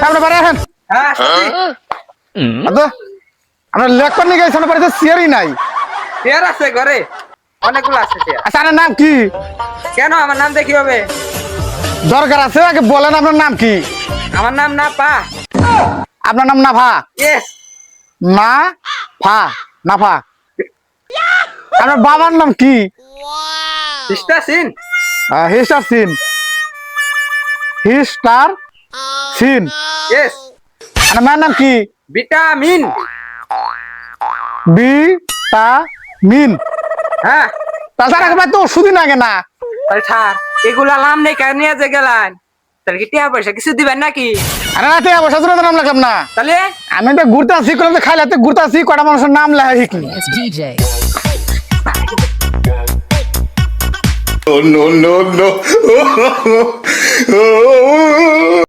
আমরা বাড়ি আসেন। হ্যাঁ আমরা লেখবার নিয়ে গেছি বাড়িতে চেয়ারই নাই। চেয়ার আছে ঘরে, অনেকগুলো আছে চেয়ার। আচ্ছা আপনার নাম কি? কেন আমার নাম দেখি হবে? দরকার আছে আগে বলেন আপনার নাম কি? আমার নাম না পা। আপনার নাম নাফা? ইয়েস। না ফা নাফা। আপনার বাবার নাম কি? সিস্টার সিন। হিস্টার সিন। হিস্টার সিন। ইয়েস। আপনার মায়ের নাম কি? ভিটামিন। ভিটামিন। হ্যাঁ তাছাড়া একবার তো ওষুধই লাগে না। তাহলে ছাড়, এগুলা নাম নেই কেন নিয়ে যে গেলেন? তাহলে কি টাকা পয়সা কিছু দিবেন নাকি? আরে রাতে বসার জন্য নাম লাগলাম না। তাহলে আমি তো ঘুরতে আসি, কোনো খাইলে ঘুরতে আসি, কটা মানুষের নাম লেখা শিখি। It's DJ. No, no, no, no.